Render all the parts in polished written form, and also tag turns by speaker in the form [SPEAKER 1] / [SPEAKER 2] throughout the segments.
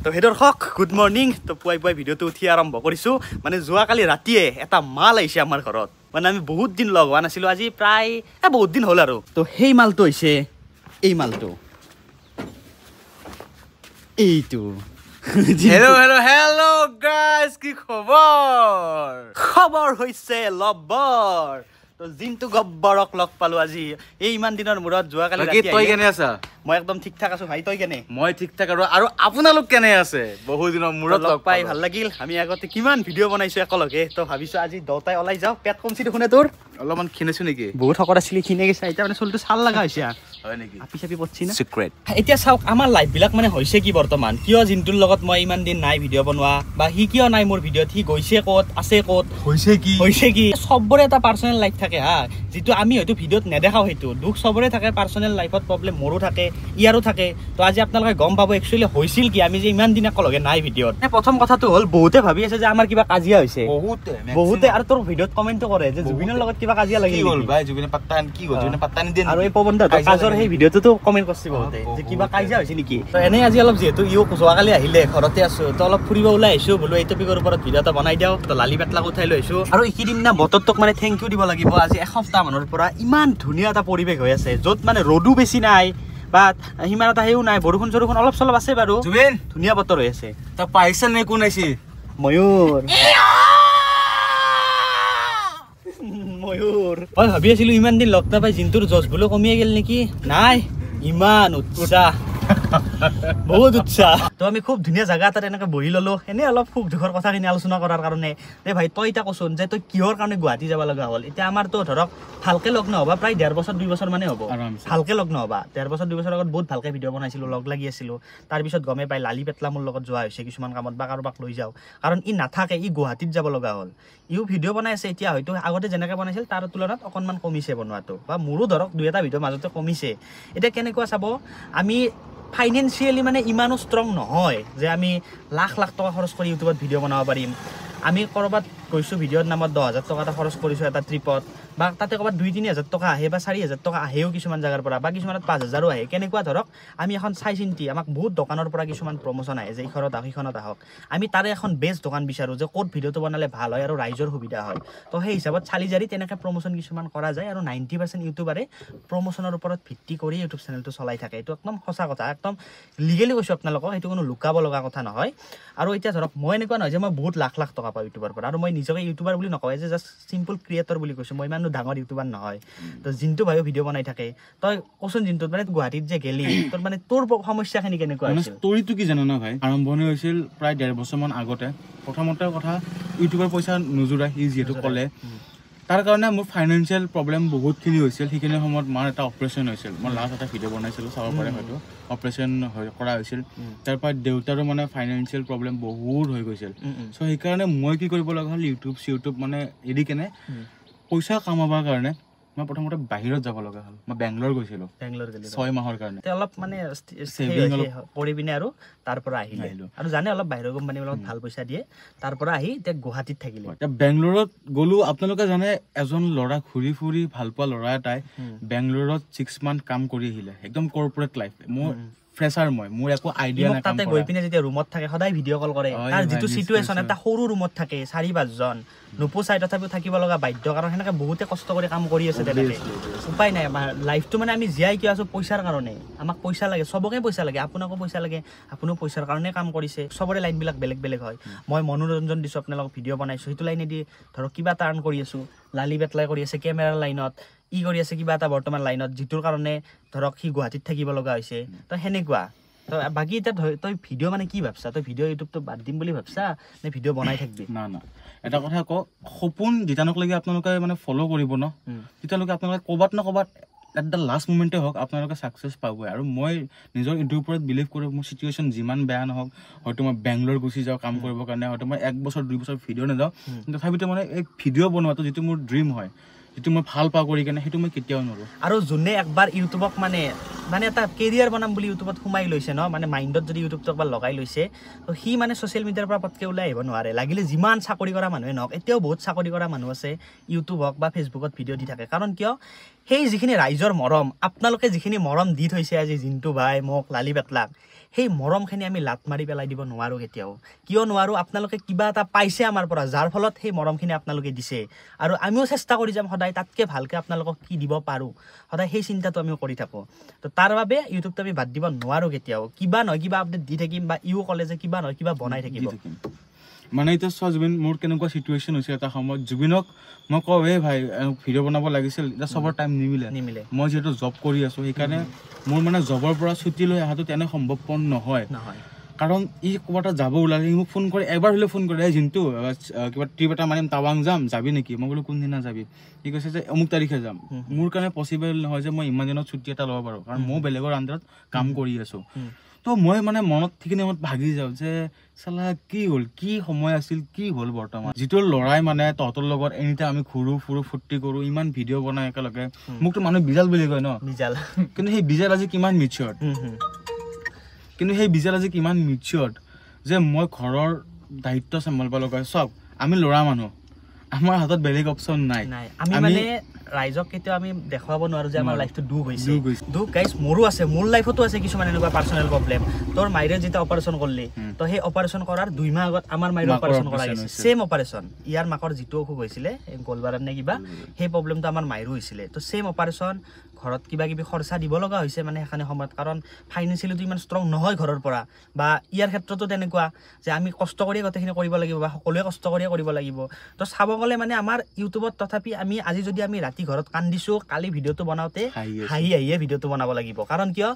[SPEAKER 1] তো হে দৰ্শক গুড মৰ্নিং তো পুৱাই ভিডিঅ'টো উঠি আৰম্ভ কৰিছোঁ মানে যোৱাকালি ৰাতিয়ে এটা মাল আহিছে আমাৰ ঘৰত মানে আমি বহুত দিন লগ হোৱা নাছিলোঁ আজি প্ৰায় বহুত দিন হ'ল আৰু তো সেই মালটো হৈছে এই মালটো এইটো হেল্ল' হেল্ল' হেল্ল' গাইজ কি খবৰ হৈছে লব্বৰ তো জিন্তু গব্বৰক লগ পালো আজি এই ইমান দিনৰ মূৰত যোৱাকালি ৰাতি
[SPEAKER 2] তই কেনে আছা
[SPEAKER 1] মই একদম ঠিক ঠাক আছো ভাই তই কেনে
[SPEAKER 2] মই ঠিক ঠাক আৰু আপোনালোক কেনে আছে বহু দিনৰ মূৰত
[SPEAKER 1] লগ পাই ভাল লাগিল আমি আগতে কিমান ভিডিঅ' বনাইছো একেলগে তো ভাবিছো আজি দহটাই ওলাই যাও পেট কমছি দেখোনে তোৰ
[SPEAKER 2] অলপমান খিনাইছো নেকি
[SPEAKER 1] বহুত শকত আছিলি খিনে গৈছে এতিয়া মানে চুলটো চাল লগা হৈছে
[SPEAKER 2] হয় নেকি
[SPEAKER 1] আপি চাপি পচ্ছি না
[SPEAKER 2] সিক্ৰেট
[SPEAKER 1] এতিয়া চাওক আমাৰ লাইফ বিলাক মানে হৈছে কি বৰ্তমান কিয় জিন্তুৰ লগত মই ইমান দিন নাই ভিডিঅ' বনোৱা বা সি কিয় নাই মোৰ ভিডিঅ'ত সি গৈছে ক'ত আছে ক'ত হৈছে কি চবৰে এটা পাৰ্চনেল লাইফ থাকে হা যিটো আমি হয়তো ভিডিঅ'ত নেদেখাও সেইটো দুখ চবৰে থাকে পাৰ্চনেল লাইফত প্ৰব্লেম মোৰো থাকে ইয়াৰো থাকে তো আজি আপোনালোকে গম পাব একচুৱেলি হৈছিল কি আমি যে ইমান দিন একেলগে নাই ভিডিঅ'ত প্ৰথম কথাটো হ'ল বহুতে ভাবি আছে যে আমাৰ কিবা কাজিয়া হৈছে বহুতে আৰু তোৰ ভিডিঅ'ত কমেণ্ট কৰে যে জুবিনৰ লগত কিবা কাজিয়া লাগি গ'ল ভাই জুবিনে পাত্তা কি গ'ল জুবিনে পাত্তা নিদিয়ে আৰু এই পৱন দা কাজৰ সেই ভিডিঅ'টোতো কমেণ্ট কৰিছে বহুতে যে কিবা কাজিয়া হৈছে নেকি তো এনেই আজি অলপ যিহেতু ইও যোৱাকালি আহিলে ঘৰতে আছো তো অলপ ফুৰিব ওলাই আহিছো বোলো এই টপিকৰ ওপৰত ভিডিঅ' এটা বনাই দিওঁ তো লালি পেটলাক উঠাই লৈ আহিছো আৰু এইকেইদিন না বতৰটোক মানে থেংক ইউ দিব লাগিব আজি এসপ্তাহ মানৰ পৰা ইমান ধুনীয়া এটা পৰিৱেশ হৈ আছে য'ত মানে ৰ'দো বেছি নাই বা সিমান এটা হেও নাই বৰষুণ চৰষুণ অলপ চলপ আছে বাৰু জুবিন ধুনীয়া বতৰ হৈ আছে
[SPEAKER 2] তই পাইছা নে কোন আহিছে
[SPEAKER 1] ময়ূৰ মই ভাবি আছিলো ইমান দিন লগ নাপাই জিন্তুৰ জজ বোলো কমিয়ে গেল নেকি নাই ইমান উৎসাহ বহুত উৎসাহ তো আমি খুব ধুনীয়া জাগা এটাত এনেকে বহি ললো এনে অলপ সুখ দুখৰ কথাখিনি আলোচনা কৰাৰ কাৰণে দে ভাই তই এতিয়া কচোন যে তই কিহৰ কাৰণে গুৱাহাটী যাব লগা হ'ল এতিয়া আমাৰতো ধৰক ভালকে লগ নহবা প্ৰায় 1.5 বছৰ 2 বছৰ মানে হ'ব ভালকে লগ নহবা 1.5 বছৰ 2 বছৰ আগত বহুত ভালকে ভিডিঅ' বনাইছিলো লগ লাগি আছিলো তাৰপিছত গমে পাই লালি পেটলা মোৰ লগত যোৱা হৈছে কিছুমান কামত বা কাৰোবাক লৈ যাওঁ কাৰণ ই নাথাকে ই গুৱাহাটীত যাব লগা হ'ল ইও ভিডিঅ' বনাই আছে এতিয়া হয়তো আগতে যেনেকৈ বনাইছিল তাৰ তুলনাত অকণমান কমিছে বনোৱাটো বা মোৰো ধৰক 2-এটা ভিডিঅ' মাজতে কমিছে এতিয়া কেনেকুৱা চাব আমি ফাইনেন্সিয়েলি মানে ইমানো ষ্ট্ৰং নহয় যে আমি লাখ টকা খৰচ কৰি ইউটিউবত ভিডিঅ' বনাব পাৰিম আমি ক'ৰবাত গৈছোঁ ভিডিঅ'ৰ নামত 10,000 টকা এটা খৰচ কৰিছোঁ এটা ট্ৰিপত বা তাতে ক'ৰবাত 2-3 হাজাৰ টকা আহে বা 4,000 টকা আহেও কিছুমান জাগাৰ পৰা বা কিছুমানত 5,000ও আহে কেনেকুৱা ধৰক আমি এখন চাই চিন্তি আমাক বহুত দোকানৰ পৰা কিছুমান প্ৰমোশ্যন আহে যে ইখনত আহক সিখনত আহক আমি তাৰে এখন বেষ্ট দোকান বিচাৰোঁ যে ক'ত ভিডিঅ'টো বনালে ভাল হয় আৰু ৰাইজৰ সুবিধা হয় তো সেই হিচাপত চালি জাৰি তেনেকৈ প্ৰমোশ্যন কিছুমান কৰা যায় আৰু 90% ইউটিউবাৰে প্ৰমোশ্যনৰ ওপৰত ভিত্তি কৰি ইউটিউব চেনেলটো চলাই থাকে এইটো একদম সঁচা কথা একদম লিগেলি কৈছোঁ আপোনালোকক সেইটো কোনো লুকাব লগা কথা নহয় আৰু এতিয়া ধৰক মই এনেকুৱা নহয় যে মই বহুত লাখ টকা পাওঁ ইউটিউবৰ পৰা আৰু মই নিজকে ইউটিউবাৰ বুলি নকওঁ যে জাষ্ট চিম্পল ক্ৰিয়েটৰ বুলি কৈছোঁ মই ইমান ডাঙৰ ইউটিউবাৰ নহয় তো জিন্তু ভাইও ভিডিঅ' বনাই থাকে তই কচোন জিন্তুত মানে গুৱাহাটীত যে গেলি তোৰ মানে তোৰ সমস্যাখিনি কেনেকুৱা আছিল
[SPEAKER 2] ষ্টৰিটো কি জানো না ভাই আৰম্ভণি হৈছিল প্ৰায় 1.5 বছৰমান আগতে প্ৰথমতে কথা ইউটিউবৰ পইচা নোজোৰা সি যিহেতু ক'লে তাৰ কাৰণে মোৰ ফাইনেন্সিয়েল প্ৰব্লেম বহুতখিনি হৈছিল সেইখিনি সময়ত মাৰ এটা অপাৰেশ্যন হৈছিল মই লাষ্ট এটা ভিডিঅ' বনাইছিলোঁ চাব পাৰে হয়তো অপাৰেশ্যন কৰা হৈছিল তাৰপৰা দেউতাৰো মানে ফাইনেন্সিয়েল প্ৰব্লেম বহুত হৈ গৈছিল চ' সেইকাৰণে মই কি কৰিব লগা হ'ল ইউটিউব মানে এৰি কেনে পইচা কামাবৰ কাৰণে মই প্ৰথমতে বাহিৰত যাব লগা হ'ল মই বেংগলোৰ গৈছিলোঁ 6 মাহৰ কাৰণে
[SPEAKER 1] অলপ মানে ছেভিং কৰি পিনে আৰু তাৰ পৰা আহিলে আৰু জানে অলপ বাহিৰৰ কোম্পানীৰ লগত ভাল পইচা দিয়ে তাৰ পৰা আহি এতিয়া গুৱাহাটীত থাকিলে
[SPEAKER 2] এতিয়া বেংগলোৰত গ'লো আপোনালোকে জানে এজন ল'ৰা ঘূৰি ফুৰি ভাল পোৱা ল'ৰা এটাই বেংগলোৰত 6 মান্থ কাম কৰি আহিলে একদম কৰ্পৰেট লাইফ মোৰ ফ্ৰেছাৰ মোৰ একো আইডিয়া নাই
[SPEAKER 1] তাতে গৈ পিনে যেতিয়া ৰুমত থাকে সদায় ভিডিঅ' কল কৰে তাৰ যিটো চিটুৱেশ্যন এটা সৰু ৰুমত থাকে 4-5 জন নোপোচাই তথাপিও থাকিব লগা বাধ্য কাৰণ সেনেকৈ বহুতে কষ্ট কৰি কাম কৰি আছে তেনেকৈ উপায় নাই আমাৰ লাইফটো মানে আমি জীয়াই কিয় আছোঁ পইচাৰ কাৰণে আমাক পইচা লাগে চবকে পইচা লাগে আপোনাকো পইচা লাগে আপুনিও পইচাৰ কাৰণে কাম কৰিছে চবৰে লাইনবিলাক বেলেগ হয় মই মনোৰঞ্জন দিছোঁ আপোনালোকক ভিডিঅ' বনাইছোঁ সেইটো লাইনেদি ধৰক কিবা এটা আৰ্ণ কৰি আছোঁ লালি বেটলাই কৰি আছে কেমেৰাৰ লাইনত ই কৰি আছে কিবা এটা বৰ্তমান লাইনত যিটোৰ কাৰণে ধৰক সি গুৱাহাটীত থাকিব লগা হৈছে তো সেনেকুৱা তো বাকী এতিয়া তই ভিডিঅ' মানে কি ভাবছা তই ভিডিঅ' ইউটিউবটো বাদ দিম বুলি ভাবছা নে ভিডিঅ' বনাই থাকিবি
[SPEAKER 2] না এটা কথা কওঁ সপোন যেতিয়ালৈকে আপোনালোকে মানে ফ'ল' কৰিব ন তেতিয়ালৈকে আপোনালোকে ক'ৰবাত না ক'ৰবাত এট দ্য লাষ্ট মুমেণ্টে হওক আপোনালোকে ছাকচেছ পাবই আৰু মই নিজৰ ইউটিউবৰ ওপৰত বিলিভ কৰোঁ মোৰ চিটুৱেশ্যন যিমান বেয়া নহওক হয়তো মই বেংগলোৰ গুচি যাওঁ কাম কৰিবৰ কাৰণে হয়তো মই 1 বছৰ 2 বছৰ ভিডিঅ' নাযাওঁ তথাপিতো মানে এই ভিডিঅ' বনোৱাটো যিটো মোৰ ড্ৰিম হয় যিটো মই ভাল পাওঁ কৰি কেনে সেইটো মই কেতিয়াও নোৱাৰোঁ
[SPEAKER 1] আৰু যোনে একবাৰ ইউটিউবক মানে এটা কেৰিয়াৰ বনাম বুলি ইউটিউবত সোমাই লৈছে ন মানে মাইণ্ডত যদি ইউটিউবটো একবাৰ লগাই লৈছে তো সি মানে ছ'চিয়েল মিডিয়াৰ পৰা পটকৈ ওলাই আহিব নোৱাৰে লাগিলে যিমান চাকৰি কৰা মানুহে নহওক এতিয়াও বহুত চাকৰি কৰা মানুহ আছে ইউটিউব হওক বা ফেচবুকত ভিডিঅ' দি থাকে কাৰণ কিয় সেই যিখিনি ৰাইজৰ মৰম আপোনালোকে যিখিনি মৰম দি থৈছে আজি জিন্তু ভাই মোক লালি পেটলাক সেই মৰমখিনি আমি লাত মাৰি পেলাই দিব নোৱাৰোঁ কেতিয়াও কিয় নোৱাৰোঁ আপোনালোকে কিবা এটা পাইছে আমাৰ পৰা যাৰ ফলত সেই মৰমখিনি আপোনালোকে দিছে আৰু আমিও চেষ্টা কৰি যাম সদায় তাতকৈ ভালকৈ আপোনালোকক কি দিব পাৰোঁ সদায় সেই চিন্তাটো আমিও কৰি থাকোঁ তো তাৰ বাবে ইউটিউবটো আমি বাদ দিব নোৱাৰোঁ কেতিয়াও কিবা নহয় কিবা আপডেট দি থাকিম বা ইও ক'লে যে কিবা নহয় কিবা বনাই থাকিব
[SPEAKER 2] মানে এতিয়া চোৱা জুবিন মোৰ কেনেকুৱা চিটুৱেশ্যন হৈছে এটা সময়ত জুবিনক মই কওঁ এই ভাই ভিডিঅ' বনাব লাগিছিল এতিয়া চবৰ টাইম নিমিলে মই যিহেতু জব কৰি আছোঁ সেইকাৰণে মোৰ মানে জবৰ পৰা ছুটি লৈ অহাটো তেনে সম্ভৱপৰ নহয় কাৰণ ই ক'ৰবাত যাব ওলালে মোক ফোন কৰে এবাৰ হ'লেও ফোন কৰে জিন্তু কিবা ট্ৰিপ এটা মাৰিম টাৱাং যাম যাবি নেকি মই বোলো কোনদিনা যাবি সি কৈছে যে অমুক তাৰিখে যাম মোৰ কাৰণে পচিবল নহয় যে মই ইমান দিনত ছুটি এটা ল'ব পাৰোঁ কাৰণ মই বেলেগৰ আণ্ডাৰত কাম কৰি আছোঁ তো মই মানে মনত সেইখিনি সময়ত ভাগি যাওঁ যে চালা কি হ'ল কি সময় আছিল কি হ'ল বৰ্তমান যিটো ল'ৰাই মানে তহঁতৰ লগত এনিটাইম আমি ঘূৰো ফুৰো ফূৰ্তি কৰোঁ ইমান ভিডিঅ' বনাই একেলগে মোকতো মানুহে বিজাল বুলি কয় ন
[SPEAKER 1] বিজাল
[SPEAKER 2] কিন্তু সেই বিজাল আজি কিমান মিচিয়ৰ্ড যে মই ঘৰৰ দায়িত্ব চম্ভালিব লগা চব আমি ল'ৰা মানুহ আমাৰ হাতত বেলেগ অপশ্যন নাই
[SPEAKER 1] আমি মানে ৰাইজক কেতিয়াও আমি দেখুৱাব নোৱাৰো যে আমাৰ লাইফটো দুখ হৈছে দুখ গাইজ মোৰো আছে মোৰ লাইফতো আছে কিছুমান এনেকুৱা পাৰ্চনেল প্ৰব্লেম তোৰ মাইৰে যেতিয়া অপাৰেশ্যন কৰিলি তো সেই অপাৰেশ্যন কৰাৰ 2 মাহ আগত আমাৰ মাইৰে অপাৰেশ্যন কৰা গৈছে সেম অপাৰেশ্যন ইয়াৰ মাকৰ যিটো অসুখ হৈছিলে গলবাৰাত নে কিবা সেই প্ৰব্লেমটো আমাৰ মাইৰো হৈছিলে তো সেম অপাৰেশ্যন ঘৰত কিবা কিবি খৰচা দিব লগা হৈছে মানে সেইখানে সময়ত কাৰণ ফাইনেন্সিয়েলিটো ইমান ষ্ট্ৰং নহয় ঘৰৰ পৰা বা ইয়াৰ ক্ষেত্ৰতো তেনেকুৱা যে আমি কষ্ট কৰি গোটেইখিনি কৰিব লাগিব বা সকলোৱে কষ্ট কৰিয়ে কৰিব লাগিব তো চাব গ'লে মানে আমাৰ ইউটিউবত তথাপি আমি আজি যদি আমি ৰাতি ঘৰত কান্দিছোঁ কালি ভিডিঅ'টো বনাওঁতে হাঁহিয়ে ভিডিঅ'টো বনাব লাগিব কাৰণ কিয়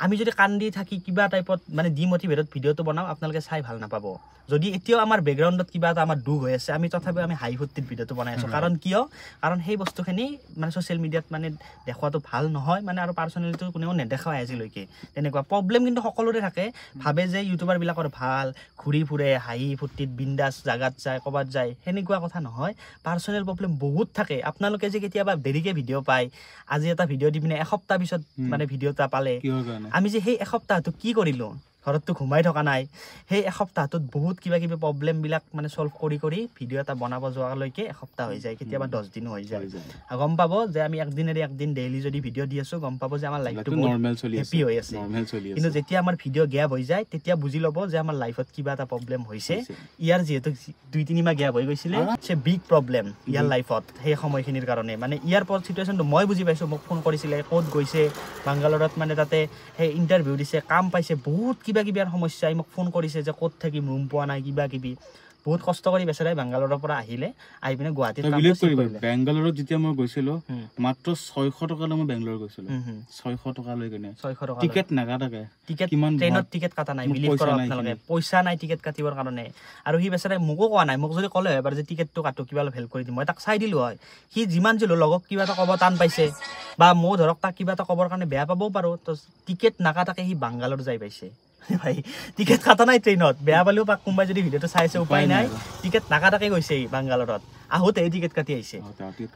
[SPEAKER 1] আমি যদি কান্দি থাকি কিবা টাইপত মানে ডিমোটিভেটেড ভিডিঅ'টো বনাওঁ আপোনালোকে চাই ভাল নাপাব যদি এতিয়াও আমাৰ বেকগ্ৰাউণ্ডত কিবা এটা আমাৰ দুখ হৈ আছে আমি তথাপিও আমি হাঁহি ফূৰ্তিত ভিডিঅ'টো বনাই আছোঁ কাৰণ কিয় কাৰণ সেই বস্তুখিনি মানে ছ'চিয়েল মিডিয়াত মানে দেখুৱাটো ভাল নহয় মানে আৰু পাৰ্চনেলিটো কোনেও নেদেখায় আজিলৈকে তেনেকুৱা প্ৰব্লেম কিন্তু সকলোৰে থাকে ভাবে যে ইউটিউবাৰবিলাকৰ ভাল ঘূৰি ফুৰে হাঁহি ফূৰ্তিত বিন্দাছ জাগাত যায় ক'ৰবাত যায় সেনেকুৱা কথা নহয় পাৰ্চনেল প্ৰব্লেম বহুত থাকে আপোনালোকে যে কেতিয়াবা দেৰিকৈ ভিডিঅ' পায় আজি এটা ভিডিঅ' দি পিনে এসপ্তাহ পিছত মানে ভিডিঅ' এটা পালে আমি যে সেই এসপ্তাহটো কি কৰিলোঁ ঘৰততো ঘুমাই থকা নাই সেই এসপ্তাহটোত বহুত কিবা কিবি প্ৰব্লেমবিলাক মানে চল্ভ কৰি ভিডিঅ' এটা বনাব যোৱালৈকে এসপ্তাহ হৈ যায় কেতিয়াবা 10 দিনো হৈ যায় গম পাব যে আমি একদিন ডেইলি যদি ভিডিঅ' দি আছোঁ গম পাব যে আমাৰ লাইফটো হেপি হৈ আছে কিন্তু যেতিয়া আমাৰ ভিডিঅ' গেপ হৈ যায় তেতিয়া বুজি ল'ব যে আমাৰ লাইফত কিবা এটা প্ৰব্লেম হৈছে ইয়াৰ যিহেতু 2-3 মাহ গেপ হৈ গৈছিলে ইটছ এ বিগ প্ৰব্লেম ইয়াৰ লাইফত সেই সময়খিনিৰ কাৰণে মানে ইয়াৰ চিটুৱেশ্যনটো মই বুজি পাইছোঁ মোক ফোন কৰিছিলে ক'ত গৈছে বাংগালোৰত মানে তাতে সেই ইণ্টাৰভিউ দিছে কাম পাইছে বহুত কিবা কিবি সমস্যাই মোক ফোন কৰিছে যে ক'ত থাকিম ৰুম পোৱা নাই কিবা কিবি বহুত কষ্ট কৰি বেচাৰাই বাংগালোৰৰ পৰা আহি পিনে গুৱাহাটীত
[SPEAKER 2] বেংগালোৰত যেতিয়া মই গৈছিলোঁ মাত্ৰ 600 টকা লৈ মই বেংগালোৰ গৈছিলোঁ 600 টকা লৈ কিনে টিকেট নাকাটাকে
[SPEAKER 1] ট্ৰেইনত টিকেট কাটা নাই বিলিভ কৰক আপোনালোকে পইচা নাই টিকেট কাটিবৰ কাৰণে আৰু সি বেচাৰাই মোকো কোৱা নাই মোক যদি ক'লে হয় এবাৰ যে টিকেটটো কাটো কিবা অলপ হেল্প কৰি দিম মই তাক চাই দিলোঁ হয় সি যিমান যিলো লগক কিবা এটা ক'ব টান পাইছে বা মই ধৰক তাক কিবা এটা ক'বৰ কাৰণে বেয়া পাবও পাৰোঁ তো টিকেট নাকাটাকে সি বাংগালোৰ যাই পাইছে ভাই টিকেট কাটা নাই ট্ৰেইনত বেয়া পালেও পাক কোনোবাই যদি ভিডিঅ'টো চাইছে উপায় নাই টিকেট নাকাটাকে গৈছে বাংগালোৰত আহোঁতে টিকেট কাটি আহিছে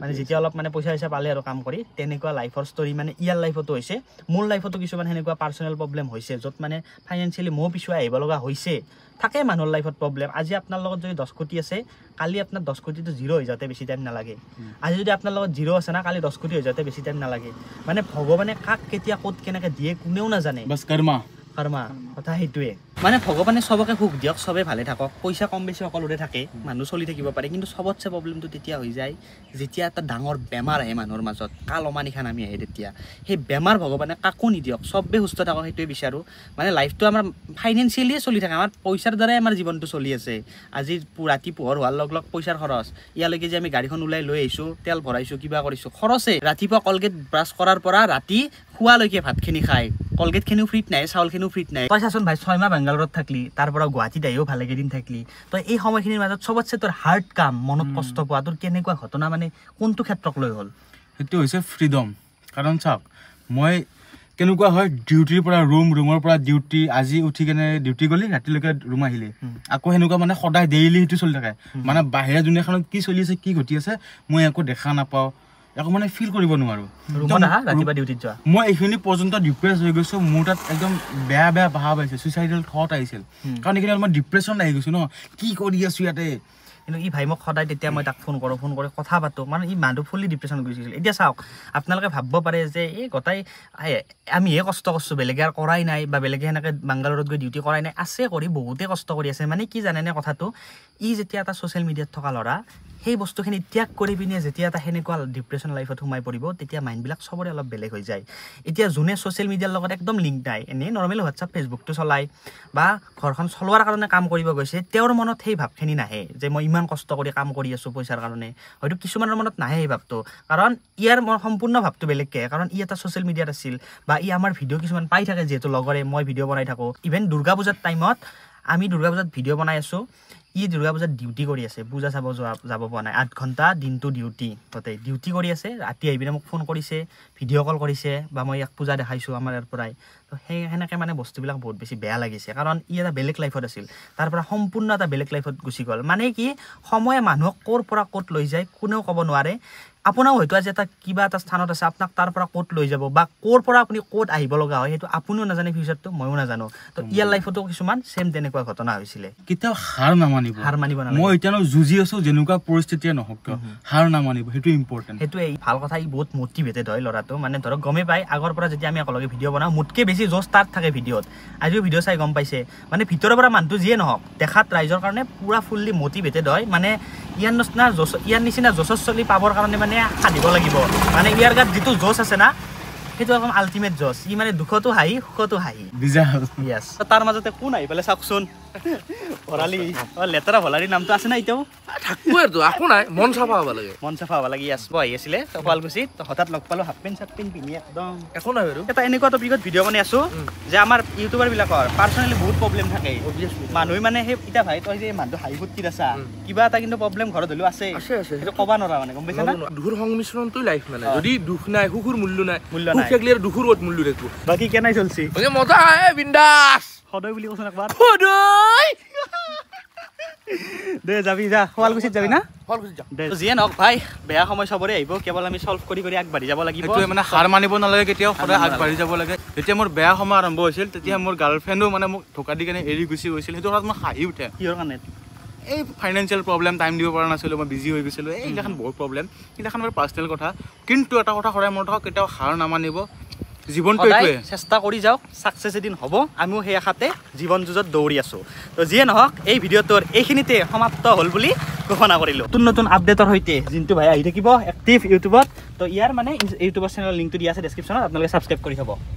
[SPEAKER 1] মানে যেতিয়া অলপ মানে পইচা পালে আৰু কাম কৰি তেনেকুৱা লাইফৰ ষ্টৰি মানে ইয়াৰ লাইফতো হৈছে মোৰ লাইফতো কিছুমান সেনেকুৱা পাৰ্চনেল প্ৰব্লেম হৈছে য'ত মানে ফাইনেন্সিয়েলি ময়ো পিছুৱাই আহিব লগা হৈছে থাকে মানুহৰ লাইফত প্ৰব্লেম আজি আপোনাৰ লগত যদি 10 কোটি আছে কালি আপোনাৰ 10 কোটিটো জিৰ' হৈ যাওঁতে বেছি টাইম নালাগে আজি যদি আপোনাৰ লগত জিৰ' আছে না কালি 10 কোটি হৈ যাওঁতে বেছি টাইম নালাগে মানে ভগৱানে কাক কেতিয়া ক'ত কেনেকৈ দিয়ে কোনেও নাজানে
[SPEAKER 2] বাছ কৰ্মা
[SPEAKER 1] কথা সেইটোৱে মানে ভগৱানে চবকে সুখ দিয়ক চবে ভালে থাকক পইচা কম বেছি সকলোৰে থাকে মানুহ চলি থাকিব পাৰে কিন্তু চবতছে প্ৰব্লেমটো তেতিয়া হৈ যায় যেতিয়া এটা ডাঙৰ বেমাৰ আহে মানুহৰ মাজত কালমানিখা নামি আহে তেতিয়া সেই বেমাৰ ভগৱানে কাকো নিদিয়ক চবে সুস্থ থাকক সেইটোৱে বিচাৰোঁ মানে লাইফটো আমাৰ ফাইনেন্সিয়েলিয়ে চলি থাকে আমাৰ পইচাৰ দ্বাৰাই আমাৰ জীৱনটো চলি আছে আজি ৰাতি পোহৰ হোৱাৰ লগ পইচাৰ খৰচ ইয়ালৈকে যে আমি গাড়ীখন ওলাই লৈ আহিছোঁ তেল ভৰাইছোঁ কিবা কৰিছোঁ খৰচে ৰাতিপুৱা কলগেট ব্ৰাছ কৰাৰ পৰা ৰাতি খোৱালৈকে ভাতখিনি খায় কলগেটখিনিও ফ্ৰীত নাই চাউলখিনিও ফ্ৰীত নাই তই চাচোন ভাই 6 মাহ বেংগালোৰত থাকলি তাৰ পৰা গুৱাহাটীত আহিও ভালে কেইদিন থাকলি তই এই সময়খিনিৰ মাজত চবতছে তোৰ হাৰ্ড কাম মনত কষ্ট পোৱা তোৰ কেনেকুৱা ঘটনা মানে কোনটো ক্ষেত্ৰক লৈ হ'ল
[SPEAKER 2] সেইটো হৈছে ফ্ৰীডম কাৰণ চাওক মই কেনেকুৱা হয় ডিউটিৰ পৰা ৰুমৰ পৰা ডিউটি আজি উঠি কেনে ডিউটি গ'লি ৰাতিলৈকে ৰুম আহিলি আকৌ সেনেকুৱা মানে সদায় ডেইলি সেইটো চলি থাকে মানে বাহিৰা দুনিয়াখনত কি চলি আছে কি ঘটি আছে মই একো দেখা নাপাওঁ একো মানে ফিল কৰিব নোৱাৰোঁ
[SPEAKER 1] ৰাতিপুৱা ডিউটিত যোৱা
[SPEAKER 2] মই এইখিনি পৰ্যন্ত ডিপ্ৰেছ হৈ গৈছোঁ মোৰ তাত একদম বেয়া ভাৱ আহিছে ছুইচাইডেল থট আহিছিল কাৰণ এইখিনি মই ডিপ্ৰেশ্যন আহি গৈছোঁ ন কি কৰি আছোঁ ইয়াতে
[SPEAKER 1] কিন্তু ই ভাই মোক সদায় তেতিয়া মই তাক ফোন কৰি কথা পাতো মানে ই মানুহ ফুলি ডিপ্ৰেশ্যনত গৈছিল এতিয়া চাওক আপোনালোকে ভাবিব পাৰে যে এই গোটাই আমিহে কষ্ট কৰিছোঁ বেলেগে আৰু কৰাই নাই বা বেলেগে সেনেকৈ বাংগালোৰত গৈ ডিউটি কৰাই নাই আছে কৰি বহুতে কষ্ট কৰি আছে মানে কি জানেনে কথাটো ই যেতিয়া এটা ছ'চিয়েল মিডিয়াত থকা ল'ৰা সেই বস্তুখিনি ত্যাগ কৰি পিনে যেতিয়া এটা সেনেকুৱা ডিপ্ৰেশ্যন লাইফত সোমাই পৰিব তেতিয়া মাইণ্ডবিলাক চবৰে অলপ বেলেগ হৈ যায় এতিয়া যোনে ছ'চিয়েল মিডিয়াৰ লগত একদম লিংক নাই এনেই নৰ্মেল হোৱাটছআপ ফেচবুকটো চলায় বা ঘৰখন চলোৱাৰ কাৰণে কাম কৰিব গৈছে তেওঁৰ মনত সেই ভাৱখিনি নাহে যে মই ইমান কষ্ট কৰি কাম কৰি আছোঁ পইচাৰ কাৰণে হয়তো কিছুমানৰ মনত নাহে সেই ভাৱটো কাৰণ ইয়াৰ সম্পূৰ্ণ ভাৱটো বেলেগকৈ কাৰণ ই এটা ছ'চিয়েল মিডিয়াত আছিল বা ই আমাৰ ভিডিঅ' কিছুমান পাই থাকে যিহেতু লগৰে মই ভিডিঅ' বনাই থাকোঁ ইভেন দুৰ্গা পূজাৰ টাইমত আমি দুৰ্গা পূজাত ভিডিঅ' বনাই আছোঁ ই দুৰ্গা পূজাত ডিউটি কৰি আছে পূজা চাব যাব পৰা নাই 8 ঘণ্টা দিনটো গোটেই ডিউটি কৰি আছে ৰাতি আহি পিনে মোক ফোন কৰিছে ভিডিঅ' কল কৰিছে বা মই ইয়াক পূজা দেখাইছোঁ আমাৰ ইয়াৰ পৰাই তো সেনেকৈ মানে বস্তুবিলাক বহুত বেছি বেয়া লাগিছে কাৰণ ই এটা বেলেগ লাইফত আছিল তাৰ পৰা সম্পূৰ্ণ এটা বেলেগ লাইফত গুচি গ'ল মানে কি সময়ে মানুহক ক'ৰ পৰা ক'ত লৈ যায় কোনেও ক'ব নোৱাৰে আপোনাও হয়তো আজি এটা কিবা এটা স্থানত আছে আপোনাক তাৰ পৰা ক'ত লৈ যাব বা ক'ৰ পৰা আপুনি ক'ত আহিব লগা হয় সেইটো আপুনিও নাজানে ফিউচাৰটো ময়ো নাজানো তো ইয়াৰ লাইফতো কিছুমান ছেম তেনেকুৱা ঘটনা হৈছিলে
[SPEAKER 2] কেতিয়াও হাৰ নামানিব
[SPEAKER 1] নালাগে
[SPEAKER 2] মই এতিয়া যুঁজি আছোঁ যেনেকুৱা পৰিস্থিতিয়ে নহওক কিয় হাৰ নামানিব সেইটো ইম্পৰ্টেণ্ট
[SPEAKER 1] সেইটোৱে ভাল কথা ই বহুত মটিভেটেড হয় ল'ৰাটো মানে ধৰক গমেই পায় আগৰ পৰা যেতিয়া আমি একেলগে ভিডিঅ' বনাওঁ মোতকৈ বেছি জোচ তাত থাকে ভিডিঅ'ত আজিও ভিডিঅ' চাই গম পাইছে মানে ভিতৰৰ পৰা মানুহটো যিয়ে নহওক দেখাত ৰাইজৰ কাৰণে পুৰা ফুল্লি মটিভেটেড হয় মানে ইয়াৰ নিচিনা জোচৰ চলি পাবৰ কাৰণে মানে সাধিব লাগিব মানে ইয়াৰ গাত যিটো জোচ আছে না সেইটো একদম আল্টিমেট জোচ ই মানে দুখতো হাঁহি সুখতো হাঁহি য়েছ তাৰ মাজতে কোন আহি পেলাই চাওকচোন ভৰালি লেতেৰা ভৰালিৰ নামটো আছে না এতিয়াও
[SPEAKER 3] মন চাফা হ'ব লাগে
[SPEAKER 1] য়েছ আহি আছিলে শুৱালকুছিত হঠাৎ লগ পালোঁ হাফ পেণ্ট চাৰ্ট পেণ্ট পিন্ধি একদম
[SPEAKER 3] একো নাই বাৰু
[SPEAKER 1] এটা এনেকুৱা টপিকত ভিডিঅ' বনাই আছোঁ যে আমাৰ ইউটিউবাৰবিলাকৰ পাৰ্চনেলি বহুত প্ৰব্লেম থাকে মানুহে মানে সেই এতিয়া ভাই তই যে মানুহটো হাঁহি ফুৰ্তিত আছা কিবা এটা কিন্তু প্ৰব্লেম ঘৰত হ'লেও আছে সেইটো ক'ব নোৱাৰা মানে গম পাইছা না
[SPEAKER 3] দুখৰ সংমিশ্ৰণটো লাইফ মানে যদি দুখ নাই সুখৰ মূল্য নাই
[SPEAKER 1] সুখ
[SPEAKER 3] থাকিলে দুখৰ ক'ত মূল্য থাকিব
[SPEAKER 1] বাকী কেনাই চলছি
[SPEAKER 3] মজা বিন্দাছ
[SPEAKER 1] সদয় বুলি কৈছোন একবাৰ
[SPEAKER 3] সদয়
[SPEAKER 1] দে যাবি যা শুৱালকুছিত যাবি না
[SPEAKER 3] শুৱালকুছিত যাম
[SPEAKER 1] যিয়ে নহওক ভাই বেয়া সময় চবৰে আহিব কেৱল আমি সলভ কৰি আগবাঢ়ি যাব লাগিব
[SPEAKER 2] সেইটোৱে মানে হাৰ মানিব নালাগে কেতিয়াও সদায় আগবাঢ়ি যাব লাগে যেতিয়া মোৰ বেয়া সময় আৰম্ভ হৈছিল তেতিয়া মোৰ গাৰ্লফ্ৰেণ্ডো মানে মোক ঢোকা দি কেনে এৰি গুচি গৈছিল সেইটো কথাত মোৰ হাঁহি উঠে
[SPEAKER 1] কিহৰ কাৰণে
[SPEAKER 2] এই ফাইনেন্সিয়েল প্ৰব্লেম টাইম দিব পৰা নাছিলোঁ মই বিজি হৈ গৈছিলোঁ এইগিলাখন বহুত প্ৰব্লেম সেইগিলাখন মোৰ পাৰ্চনেল কথা কিন্তু এটা কথা সদায় মনত ৰাখক কেতিয়াও হাৰ নামানিব জীৱনটো এইটোৱে
[SPEAKER 1] চেষ্টা কৰি যাওক ছাকচেছ এদিন হ'ব আমিও সেই আশাতে জীৱন যুঁজত দৌৰি আছোঁ তো যিয়ে নহওক এই ভিডিঅ'টোৰ এইখিনিতে সমাপ্ত হ'ল বুলি ঘোষণা কৰিলোঁ নতুন আপডেটৰ সৈতে জিন্তু ভাই আহি থাকিব এক্টিভ ইউটিউবত তো ইয়াৰ মানে ইউটিউবৰ চেনেলৰ লিংকটো দিয়া আছে ডেছক্ৰিপশ্যনত আপোনালোকে ছাবস্ক্ৰাইব কৰি থ'ব